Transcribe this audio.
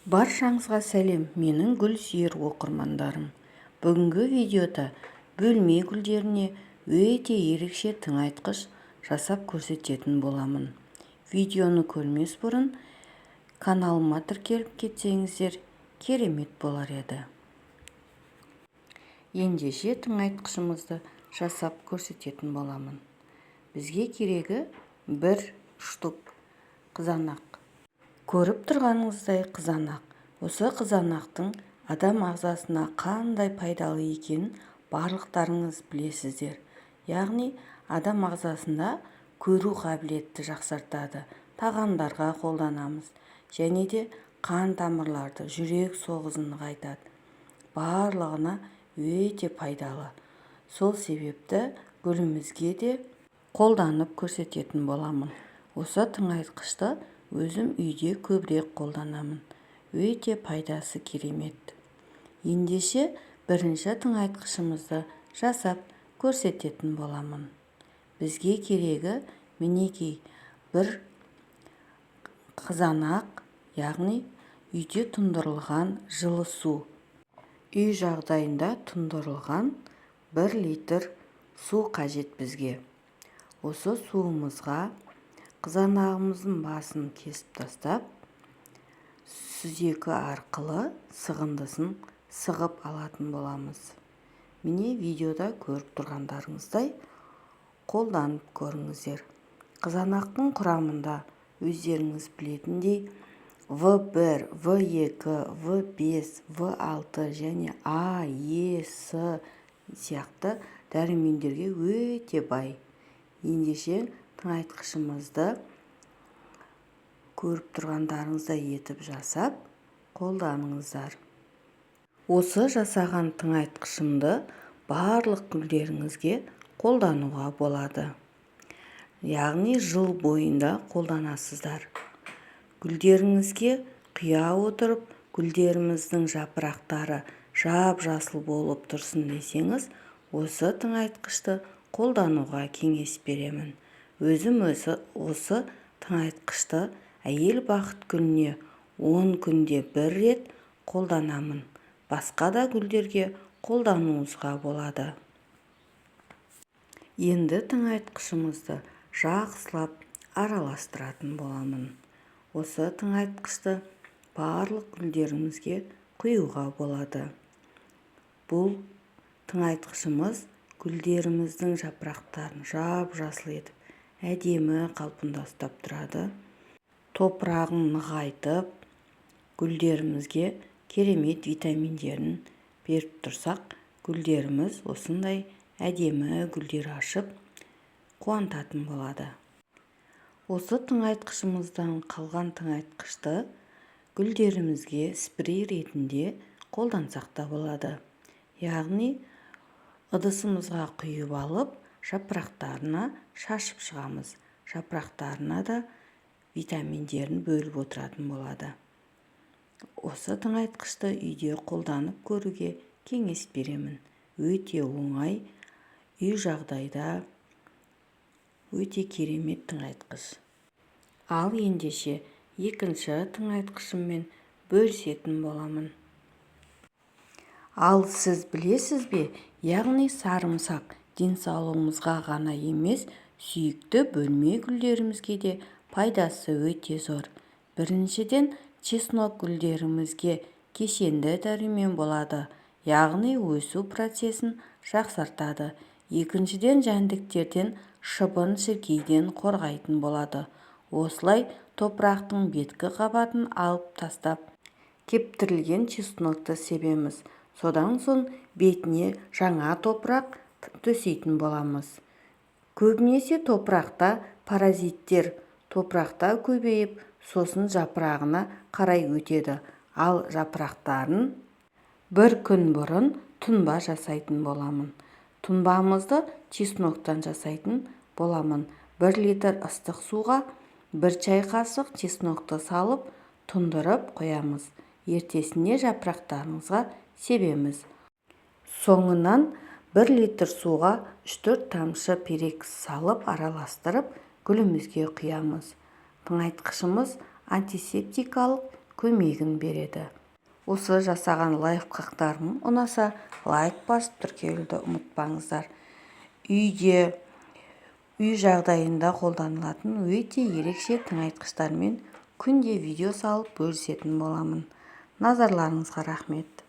Баршаңызға сәлем, менің гүл сүйер оқырмандарым. Бүгінгі видеода бөлме гүлдеріне өте ерекше тыңайтқыш жасап көрсететін боламын. Видеоны көрмес бұрын каналыма тіркеліп кетсеңіздер керемет болар еді. Ендеше тыңайтқышымызды жасап көрсететін боламын. Бізге керегі бір штук қызанақ. Көріп тұрғаныңыздай қызанақ. Осы қызанақтың адам ағзасына қандай пайдалы екенін барлықтарыңыз білесіздер. Яғни адам ағзасында көру қабілетті жақсартады. Тағамдарға қолданамыз. Және де қан тамырларды, жүрек соғысын нығайтады. Барлығына өте пайдалы. Сол себепті гүлімізге де қолданып көрсететін боламын. Осы тыңайтқышты өзім үйде көбірек қолданамын. Өте пайдасы керемет. Ендеше бірінші тыңайтқышымызды жасап көрсететін боламын. Бізге керегі мінекей бір қызанақ, яғни үйде тұндырылған жылы су. Үй жағдайында тұндырылған 1 литр су қажет бізге. Осы суымызға қызанағымыздың басын кесіп тастап, сүзекі арқылы сығындысын сығып алатын боламыз. Міне видеода көріп тұрғандарыңыздай қолданып көріңіздер. Қызанақтың құрамында өздеріңіз білетіндей В1, В2, В5, В6 және А, Е, С сияқты дәрумендерге өте бай. Ендеше тыңайтқышымызды көріп тұрғандарыңыздай етіп жасап қолданыңыздар. Осы жасаған тыңайтқышымды барлық гүлдеріңізге қолдануға болады. Яғни жыл бойында қолданасыздар. Гүлдеріңізге құя отырып, гүлдеріміздің жапырақтары жап-жасыл болып тұрсын десеңіз, осы тыңайтқышты қолдануға кеңес беремін. Өзім осы тыңайтқышты әйел бақыт күніне 10 күнде 1 рет қолданамын. Басқа да гүлдерге қолдануыңызға болады. Енді тыңайтқышымызды жақсылап араластыратын боламын. Осы тыңайтқышты барлық гүлдерімізге құюға болады. Бұл тыңайтқышымыз гүлдеріміздің жапырақтарын жап-жасыл етіп, әдемі қалпында ұстап тұрады. Топырағын нығайтып, гүлдерімізге керемет витаминдерін беріп тұрсақ, гүлдеріміз осындай әдемі гүлдер ашып қуантатын болады. Осы тыңайтқышымыздан қалған тыңайтқышты гүлдерімізге спрей ретінде қолдансақ та болады. Яғни ыдысымызға құйып алып, жапырақтарына шашып шығамыз. Жапырақтарына да витаминдерін бөліп отыратын болады. Осы тыңайтқышты үйде қолданып көруге кеңес беремін. Өте оңай, үй жағдайда өте керемет тыңайтқыш. Ал ендеше екінші тыңайтқышыммен бөлісетін боламын. Ал сіз білесіз бе, яғни сарымсақ денсаулығымызға ғана емес, сүйікті бөлме гүлдерімізге де пайдасы өте зор. Біріншіден, чеснок гүлдерімізге кешенді дәрумен болады, яғни өсу процесін жақсартады. Екіншіден, жәндіктерден, шыбын-шіркейден қорғайтын болады. Осылай топырақтың беткі қабатын алып тастап, кептірілген чеснокты себеміз. Содан соң бетіне жаңа топырақ төсейтін боламыз. Көбінесе топырақта паразиттер топырақта көбейіп, сосын жапырағына қарай өтеді. Ал жапырақтарын 1 күн бұрын тұнба жасайтын боламын. Тұнбамызды чесноктан жасайтын боламын. 1 литр ыстық суға 1 чай қасық чеснокты салып, тұндырып қоямыз. Ертесіне жапырақтарымызға себеміз. Соңынан 1 литр суға 3-4 тамшы перекс салып араластырып, гүлімізге құямыз. Тыңайтқышымыз антисептикалық көмегін береді. Осы жасаған лайфхактарым ұнаса лайк басып тіркелуді ұмытпаңыздар. Үй жағдайында қолданылатын өте ерекше тыңайтқыштармен күнде видео салып бөлісетін боламын. Назарларыңызға рахмет.